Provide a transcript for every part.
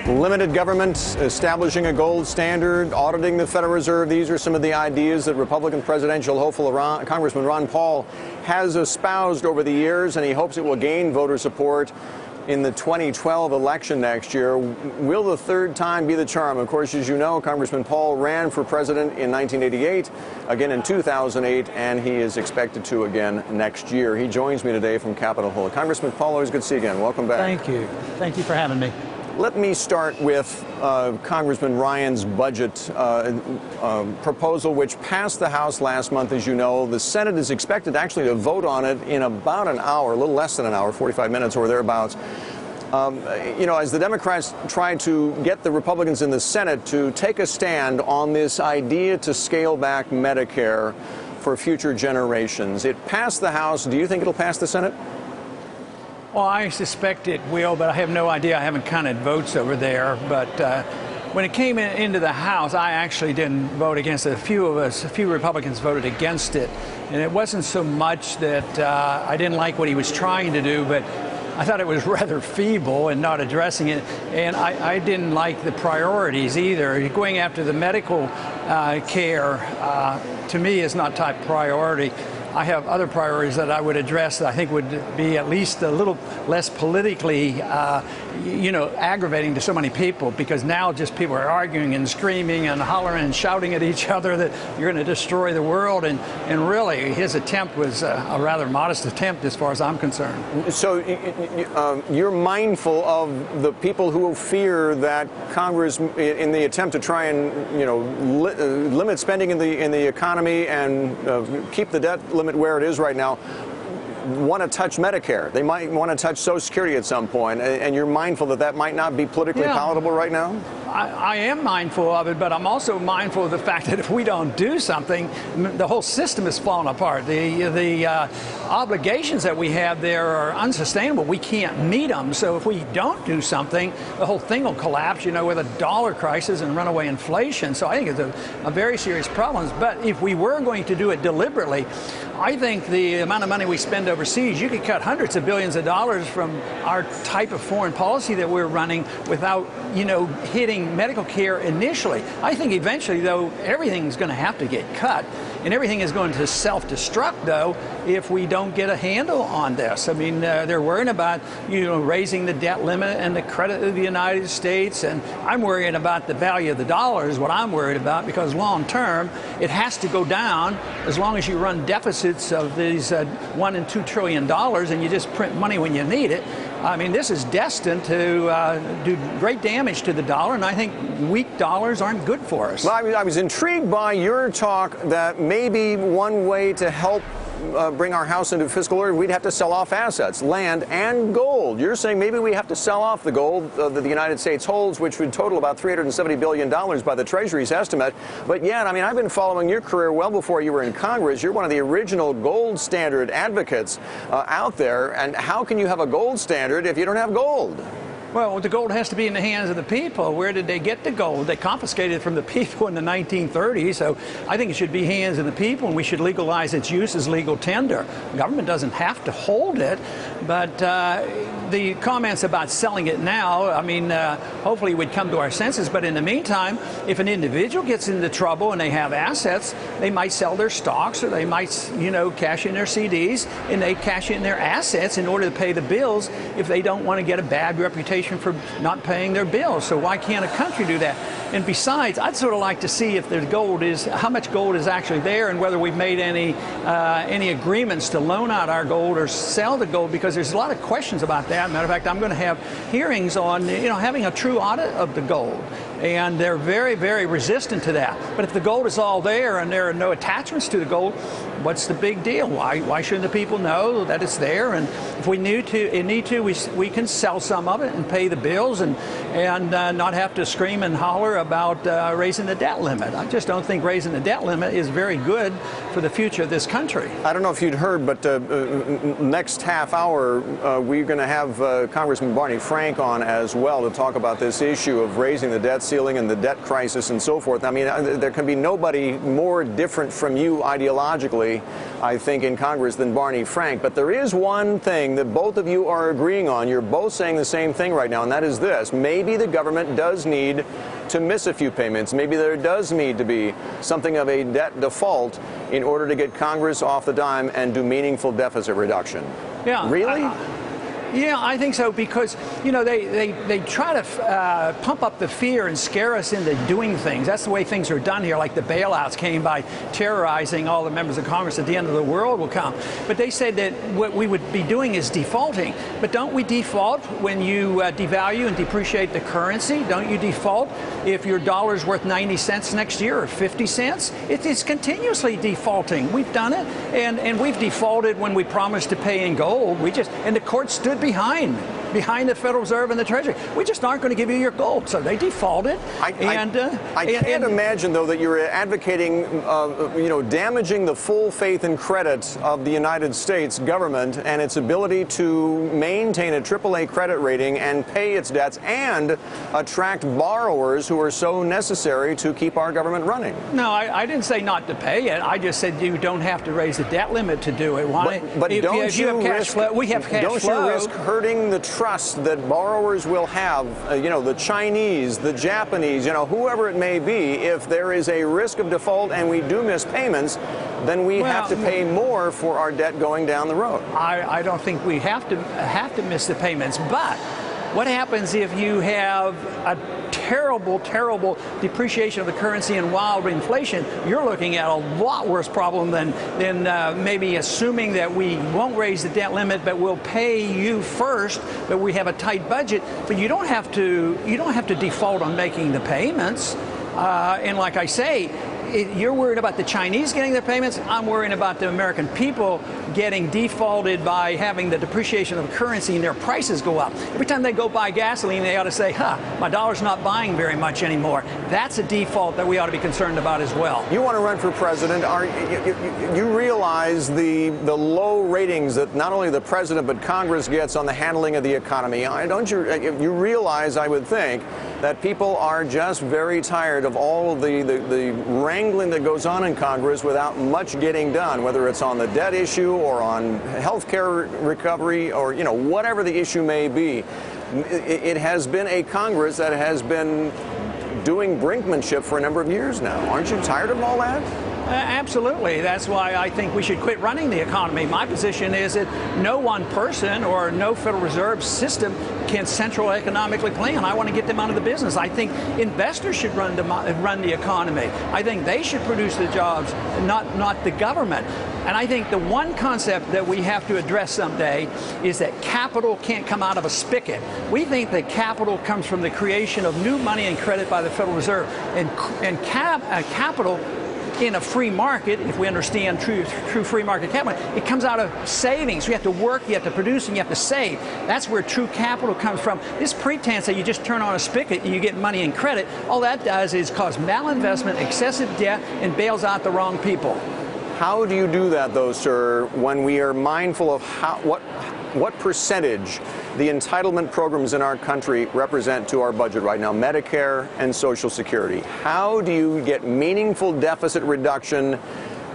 Limited government, establishing a gold standard, auditing the Federal Reserve. These are some of the ideas that Republican presidential hopeful Congressman Ron Paul has espoused over the years, and he hopes it will gain voter support in the 2012 election next year. Will the third time be the charm? Of course, as you know, Congressman Paul ran for president in 1988, again in 2008, and he is expected to again next year. He joins me today from Capitol Hill. Congressman Paul, always good to see you again. Welcome back. Thank you. Thank you for having me. Let me start with Congressman Ryan's budget proposal, which passed the House last month, as you know. The Senate is expected actually to vote on it in about an hour, a little less than an hour, 45 minutes or thereabouts. You know, as the Democrats try to get the Republicans in the Senate to take a stand on this idea to scale back Medicare for future generations. It passed the House. Do you think it'll pass the Senate? Well, I suspect it will, but I have no idea. I haven't counted votes over there. But when it came into the House, I actually didn't vote against it. A few Republicans voted against it. And it wasn't so much that I didn't like what he was trying to do, but I thought it was rather feeble and not addressing it. And I didn't like the priorities either. Going after the medical care, to me, is not top priority. I have other priorities that I would address that I think would be at least a little less politically, aggravating to so many people, because now just people are arguing and screaming and hollering and shouting at each other that you're going to destroy the world. And really, his attempt was a rather modest attempt as far as I'm concerned. So you're mindful of the people who fear that Congress, in the attempt to try and, limit spending in the economy and keep the debt limit where it is right now, want to touch Medicare. They might want to touch Social Security at some point, and you're mindful that that might not be politically palatable right now? I am mindful of it, but I'm also mindful of the fact that if we don't do something, the whole system is falling apart. The obligations that we have there are unsustainable. We can't meet them. So if we don't do something, the whole thing will collapse, with a dollar crisis and runaway inflation. So I think it's a very serious problem. But if we were going to do it deliberately, I think the amount of money we spend overseas, you could cut hundreds of billions of dollars from our type of foreign policy that we're running without, hitting medical care initially. I think eventually, though, everything's going to have to get cut, and everything is going to self-destruct, though, if we don't get a handle on this. I mean, they're worrying about, raising the debt limit and the credit of the United States, and I'm worrying about the value of the dollar is what I'm worried about, because long term, it has to go down as long as you run deficits of these $1 and $2 trillion and you just print money when you need it. I mean, this is destined to do great damage to the dollar, and I think weak dollars aren't good for us. Well, I was intrigued by your talk that maybe one way to help bring our house into fiscal order, we'd have to sell off assets, land and gold. You're saying maybe we have to sell off the gold that the United States holds, which would total about $370 billion by the Treasury's estimate. But yet, I mean, I've been following your career well before you were in Congress. You're one of the original gold standard advocates out there. And how can you have a gold standard if you don't have gold? Well, the gold has to be in the hands of the people. Where did they get the gold? They confiscated it from the people in the 1930s. So I think it should be hands of the people, and we should legalize its use as legal tender. The government doesn't have to hold it, but the comments about selling it now, I mean, hopefully we'd come to our senses. But in the meantime, if an individual gets into trouble and they have assets, they might sell their stocks, or they might, cash in their CDs, and they cash in their assets in order to pay the bills if they don't want to get a bad reputation for not paying their bills. So why can't a country do that? And besides, I'd sort of like to see if there's how much gold is actually there, and whether we've made any agreements to loan out our gold or sell the gold, because there's a lot of questions about that. Matter of fact, I'm going to have hearings on having a true audit of the gold, and they're very, very resistant to that. But if the gold is all there and there are no attachments to the gold, what's the big deal? Why shouldn't the people know that it's there? And if we need to, we can sell some of it and pay the bills and not have to scream and holler about raising the debt limit. I just don't think raising the debt limit is very good for the future of this country. I don't know if you'd heard, but next half hour, we're going to have Congressman Barney Frank on as well to talk about this issue of raising the debt ceiling. ceiling and the debt crisis and so forth. I mean, there can be nobody more different from you ideologically, I think, in Congress than Barney Frank. But there is one thing that both of you are agreeing on. You're both saying the same thing right now, and that is this. Maybe the government does need to miss a few payments. Maybe there does need to be something of a debt default in order to get Congress off the dime and do meaningful deficit reduction. Yeah. Really? Yeah, I think so, because, you know, they try to pump up the fear and scare us into doing things. That's the way things are done here, like the bailouts came by terrorizing all the members of Congress at the end of the world will come. But they said that what we would be doing is defaulting. But don't we default when you devalue and depreciate the currency? Don't you default if your dollar's worth 90 cents next year or 50 cents? It's continuously defaulting. We've done it, and we've defaulted when we promised to pay in gold. And the court stood behind the Federal Reserve and the Treasury. We just aren't going to give you your gold. So they defaulted. I can't imagine, though, that you're advocating, damaging the full faith and credit of the United States government and its ability to maintain a AAA credit rating and pay its debts and attract borrowers who are so necessary to keep our government running. No, I didn't say not to pay it. I just said you don't have to raise the debt limit to do it. Why? But don't you risk hurting the trust that borrowers will have, the Chinese, the Japanese, whoever it may be? If there is a risk of default and we do miss payments, then we have to pay more for our debt going down the road. I don't think we have to miss the payments. But what happens if you have a terrible depreciation of the currency and wild inflation? You're looking at a lot worse problem than maybe assuming that we won't raise the debt limit, but we'll pay you first, but we have a tight budget. But you don't have to default on making the payments. And like I say, you're worried about the Chinese getting their payments. I'm worried about the American people getting defaulted by having the depreciation of the currency and their prices go up. Every time they go buy gasoline, they ought to say, my dollar's not buying very much anymore. That's a default that we ought to be concerned about as well. You want to run for president. You realize the low ratings that not only the president but Congress gets on the handling of the economy. Don't you realize, I would think, that people are just very tired of all of the wrangling that goes on in Congress without much getting done, whether it's on the debt issue or on health care recovery or, whatever the issue may be. It has been a Congress that has been doing brinkmanship for a number of years now. Aren't you tired of all that? Absolutely. That's why I think we should quit running the economy. My position is that no one person or no Federal Reserve system can central economically plan. I want to get them out of the business. I think investors should run the economy. I think they should produce the jobs, not the government. And I think the one concept that we have to address someday is that capital can't come out of a spigot. We think that capital comes from the creation of new money and credit by the Federal Reserve. And capital in a free market, if we understand true free market capital, it comes out of savings. You have to work, you have to produce, and you have to save. That's where true capital comes from. This pretense that you just turn on a spigot and you get money and credit, all that does is cause malinvestment, excessive debt, and bails out the wrong people. How do you do that, though, sir, when we are mindful of what percentage the entitlement programs in our country represent to our budget right now, Medicare and Social Security? How do you get meaningful deficit reduction,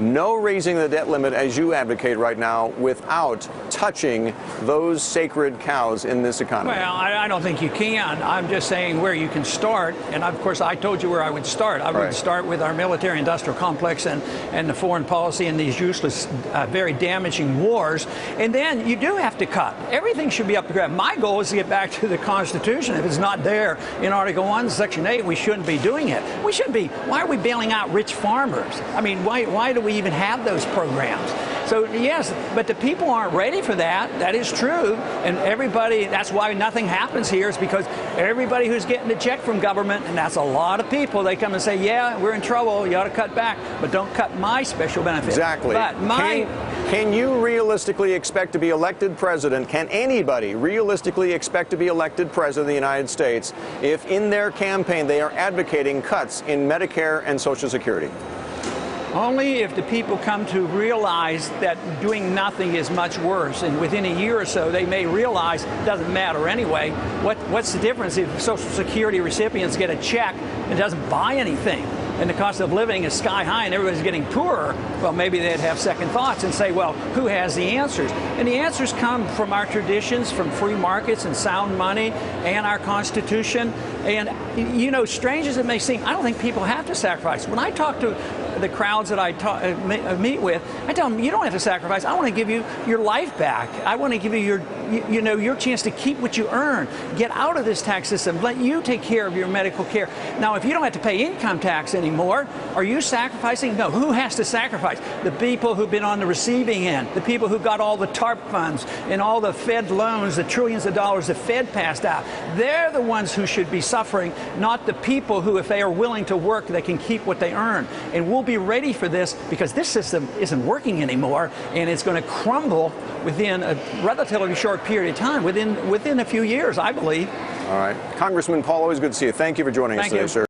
no raising the debt limit as you advocate right now, without touching those sacred cows in this economy? Well, I don't think you can. I'm just saying where you can start. And of course, I told you where I would start. I would start with our military-industrial complex and the foreign policy and these useless, very damaging wars. And then you do have to cut. Everything should be up to grab. My goal is to get back to the Constitution. If it's not there in Article 1, Section 8, we shouldn't be doing it. We shouldn't be. Why are we bailing out rich farmers? I mean, why do we even have those programs? So yes, but the people aren't ready for that. That is true. And everybody, that's why nothing happens here, is because everybody who's getting a check from government, and that's a lot of people, they come and say, yeah, we're in trouble, you ought to cut back, but don't cut my special benefit. Exactly. But can you realistically expect to be elected president? Can anybody realistically expect to be elected president of the United States if in their campaign they are advocating cuts in Medicare and Social Security? Only if the people come to realize that doing nothing is much worse, and within a year or so they may realize it doesn't matter anyway. What's the difference if Social Security recipients get a check and it doesn't buy anything, and the cost of living is sky high and everybody's getting poorer? Well, maybe they'd have second thoughts and say, well, who has the answers? And the answers come from our traditions, from free markets and sound money and our Constitution. And, you know, strange as it may seem, I don't think people have to sacrifice. When I talk to the crowds that I meet with, I tell them, you don't have to sacrifice. I want to give you your life back. I want to give you your chance to keep what you earn. Get out of this tax system. Let you take care of your medical care. Now, if you don't have to pay income tax anymore, are you sacrificing? No. Who has to sacrifice? The people who've been on the receiving end, the people who got all the TARP funds and all the Fed loans, the trillions of dollars the Fed passed out. They're the ones who should be suffering, not the people who, if they are willing to work, they can keep what they earn. And we'll be ready for this, because this system isn't working anymore, and it's going to crumble within a relatively short period of time, within a few years, I believe. All right. Congressman Paul, always good to see you. Thank you for joining us today, sir.